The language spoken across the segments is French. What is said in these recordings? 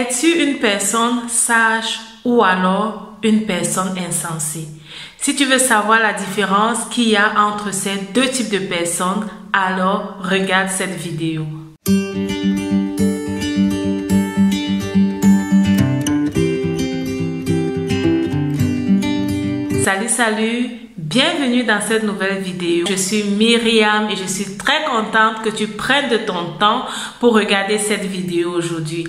Es-tu une personne sage ou alors une personne insensée? Si tu veux savoir la différence qu'il y a entre ces deux types de personnes, alors regarde cette vidéo. Salut! Bienvenue dans cette nouvelle vidéo. Je suis Myriam et je suis très contente que tu prennes de ton temps pour regarder cette vidéo aujourd'hui.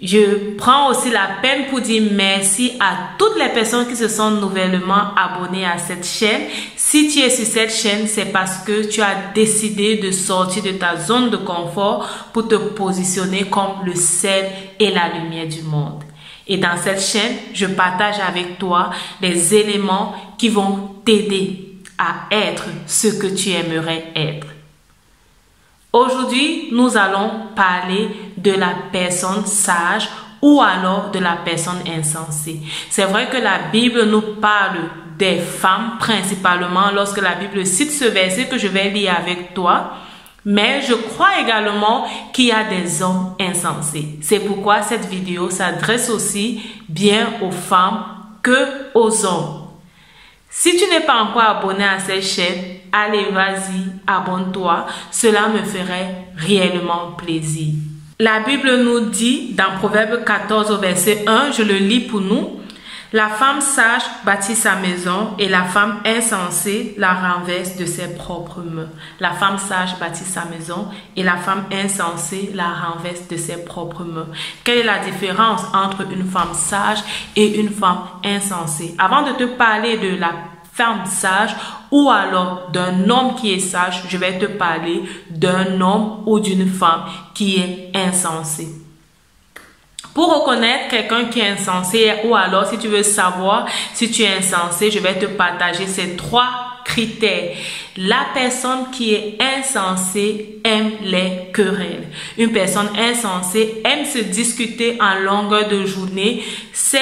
Je prends aussi la peine pour dire merci à toutes les personnes qui se sont nouvellement abonnées à cette chaîne. Si tu es sur cette chaîne, c'est parce que tu as décidé de sortir de ta zone de confort pour te positionner comme le sel et la lumière du monde. Et dans cette chaîne, je partage avec toi des éléments qui vont t'aider à être ce que tu aimerais être. Aujourd'hui, nous allons parler de la personne sage ou alors de la personne insensée. C'est vrai que la Bible nous parle des femmes principalement lorsque la Bible cite ce verset que je vais lire avec toi. Mais je crois également qu'il y a des hommes insensés. C'est pourquoi cette vidéo s'adresse aussi bien aux femmes que aux hommes. Si tu n'es pas encore abonné à cette chaîne, allez, vas-y, abonne-toi. Cela me ferait réellement plaisir. La Bible nous dit dans Proverbe 14 au verset 1, je le lis pour nous. La femme sage bâtit sa maison et la femme insensée la renverse de ses propres mains. La femme sage bâtit sa maison et la femme insensée la renverse de ses propres mains. Quelle est la différence entre une femme sage et une femme insensée? Avant de te parler de la femme sage ou alors d'un homme qui est sage, je vais te parler d'un homme ou d'une femme qui est insensée. Pour reconnaître quelqu'un qui est insensé ou alors si tu veux savoir si tu es insensé, je vais te partager ces trois critères. La personne qui est insensée aime les querelles. Une personne insensée aime se discuter en longueur de journée, sait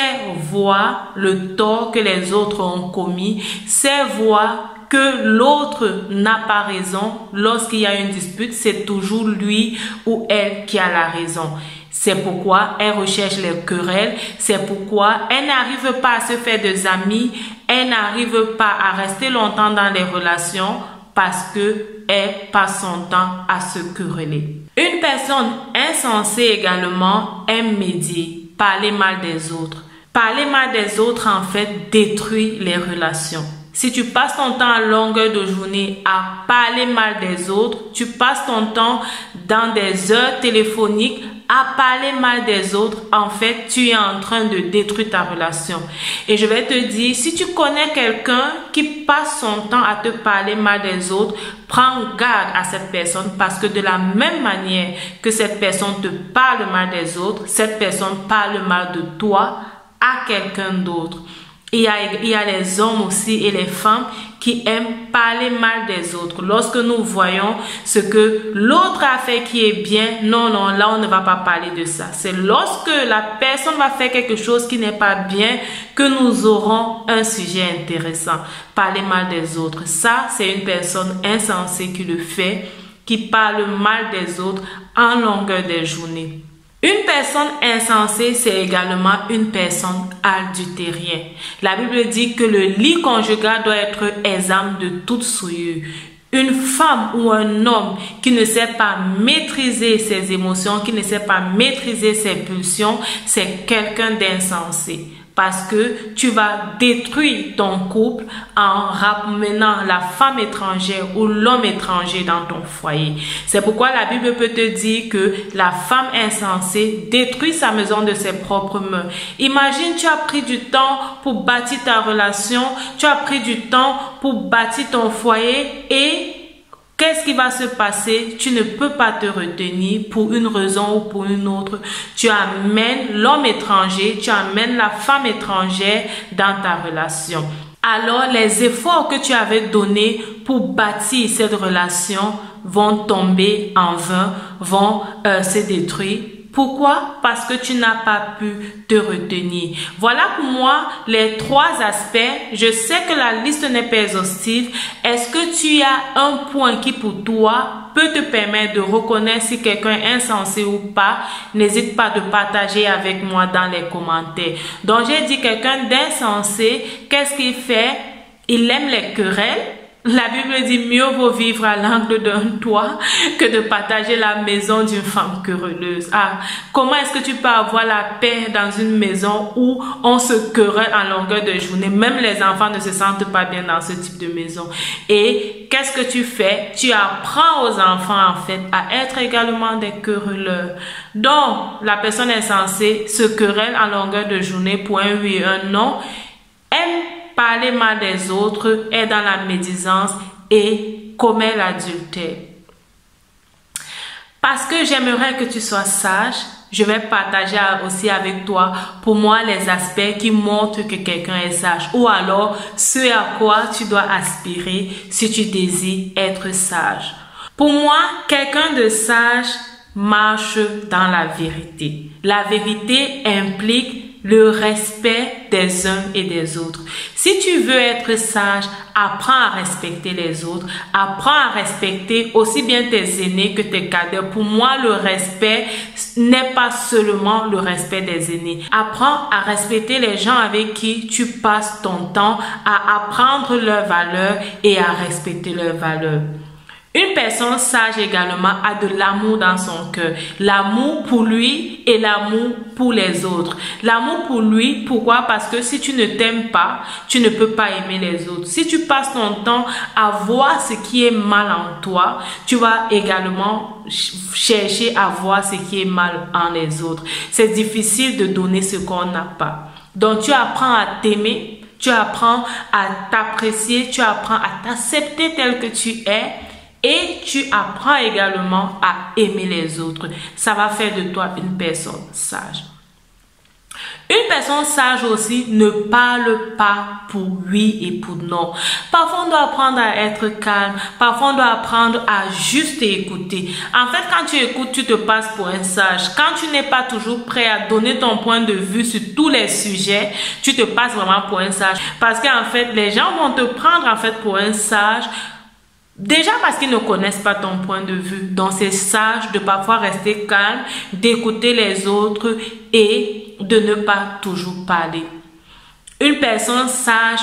voir le tort que les autres ont commis, sait voir que l'autre n'a pas raison. Lorsqu'il y a une dispute, c'est toujours lui ou elle qui a la raison. C'est pourquoi elle recherche les querelles, c'est pourquoi elle n'arrive pas à se faire des amis, elle n'arrive pas à rester longtemps dans les relations parce qu'elle passe son temps à se quereller. Une personne insensée également aime médier, parler mal des autres. Parler mal des autres en fait détruit les relations. Si tu passes ton temps à longueur de journée à parler mal des autres, tu passes ton temps dans des heures téléphoniques à parler mal des autres, en fait, tu es en train de détruire ta relation. Et je vais te dire, si tu connais quelqu'un qui passe son temps à te parler mal des autres, prends garde à cette personne parce que de la même manière que cette personne te parle mal des autres, cette personne parle mal de toi à quelqu'un d'autre. Il y a les hommes aussi et les femmes qui aiment parler mal des autres. Lorsque nous voyons ce que l'autre a fait qui est bien, non, là on ne va pas parler de ça. C'est lorsque la personne va faire quelque chose qui n'est pas bien que nous aurons un sujet intéressant. Parler mal des autres, ça c'est une personne insensée qui le fait, qui parle mal des autres en longueur des journées. Une personne insensée, c'est également une personne adultérienne. La Bible dit que le lit conjugal doit être exempt de toute souillure. Une femme ou un homme qui ne sait pas maîtriser ses émotions, qui ne sait pas maîtriser ses pulsions, c'est quelqu'un d'insensé. Parce que tu vas détruire ton couple en ramenant la femme étrangère ou l'homme étranger dans ton foyer. C'est pourquoi la Bible peut te dire que la femme insensée détruit sa maison de ses propres mains. Imagine, tu as pris du temps pour bâtir ta relation, tu as pris du temps pour bâtir ton foyer et qu'est-ce qui va se passer? Tu ne peux pas te retenir pour une raison ou pour une autre. Tu amènes l'homme étranger, tu amènes la femme étrangère dans ta relation. Alors, les efforts que tu avais donnés pour bâtir cette relation vont tomber en vain, vont se détruire Pourquoi? Parce que tu n'as pas pu te retenir. Voilà pour moi les 3 aspects. Je sais que la liste n'est pas exhaustive. Est-ce que tu as un point qui pour toi peut te permettre de reconnaître si quelqu'un est insensé ou pas? N'hésite pas de partager avec moi dans les commentaires. Donc j'ai dit quelqu'un d'insensé, qu'est-ce qu'il fait? Il aime les querelles. La Bible dit mieux vaut vivre à l'angle d'un toit que de partager la maison d'une femme querelleuse. Ah, comment est-ce que tu peux avoir la paix dans une maison où on se querelle en longueur de journée? Même les enfants ne se sentent pas bien dans ce type de maison. Et qu'est-ce que tu fais? Tu apprends aux enfants en fait à être également des querelleurs. Donc, la personne insensée se querelle en longueur de journée pour un oui et un non. Aime parler mal des autres, est dans la médisance et commet l'adultère. Parce que j'aimerais que tu sois sage, je vais partager aussi avec toi, pour moi, les aspects qui montrent que quelqu'un est sage. Ou alors, ce à quoi tu dois aspirer si tu désires être sage. Pour moi, quelqu'un de sage marche dans la vérité. La vérité implique le respect des uns et des autres. Si tu veux être sage, apprends à respecter les autres. Apprends à respecter aussi bien tes aînés que tes cadets. Pour moi, le respect n'est pas seulement le respect des aînés. Apprends à respecter les gens avec qui tu passes ton temps, à apprendre leurs valeurs et à respecter leurs valeurs. Une personne sage également a de l'amour dans son cœur. L'amour pour lui et l'amour pour les autres. L'amour pour lui, pourquoi? Parce que si tu ne t'aimes pas, tu ne peux pas aimer les autres. Si tu passes ton temps à voir ce qui est mal en toi, tu vas également chercher à voir ce qui est mal en les autres. C'est difficile de donner ce qu'on n'a pas. Donc tu apprends à t'aimer, tu apprends à t'apprécier, tu apprends à t'accepter tel que tu es. Et tu apprends également à aimer les autres. Ça va faire de toi une personne sage. Une personne sage aussi ne parle pas pour oui et pour non. Parfois, on doit apprendre à être calme. Parfois, on doit apprendre à juste écouter. En fait, quand tu écoutes, tu te passes pour un sage. Quand tu n'es pas toujours prêt à donner ton point de vue sur tous les sujets, tu te passes vraiment pour un sage. Parce qu'en fait, les gens vont te prendre en fait pour un sage. Déjà parce qu'ils ne connaissent pas ton point de vue. Donc c'est sage de parfois rester calme, d'écouter les autres et de ne pas toujours parler. Une personne sage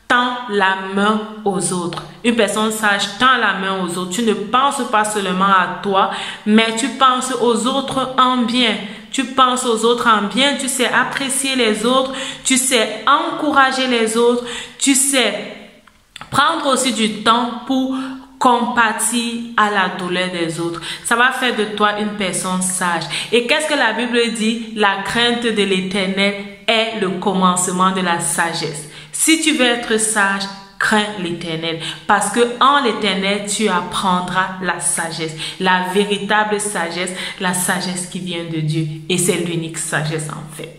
tend la main aux autres. Une personne sage tend la main aux autres. Tu ne penses pas seulement à toi, mais tu penses aux autres en bien. Tu penses aux autres en bien, tu sais apprécier les autres, tu sais encourager les autres, tu sais prendre aussi du temps pour compatir à la douleur des autres. Ça va faire de toi une personne sage. Et qu'est-ce que la Bible dit? La crainte de l'Éternel est le commencement de la sagesse. Si tu veux être sage, crains l'Éternel. Parce que en l'Éternel, tu apprendras la sagesse. La véritable sagesse, la sagesse qui vient de Dieu. Et c'est l'unique sagesse en fait.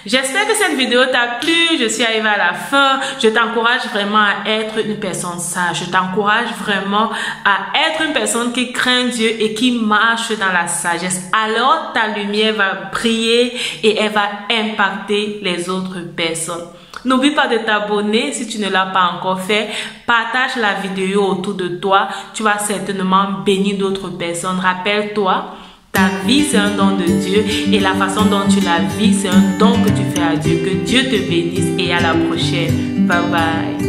J'espère que cette vidéo t'a plu. Je suis arrivée à la fin. Je t'encourage vraiment à être une personne sage. Je t'encourage vraiment à être une personne qui craint Dieu et qui marche dans la sagesse. Alors ta lumière va briller et elle va impacter les autres personnes. N'oublie pas de t'abonner si tu ne l'as pas encore fait. Partage la vidéo autour de toi. Tu vas certainement bénir d'autres personnes. Rappelle-toi, ta vie, c'est un don de Dieu et la façon dont tu la vis, c'est un don que tu fais à Dieu. Que Dieu te bénisse et à la prochaine. Bye bye.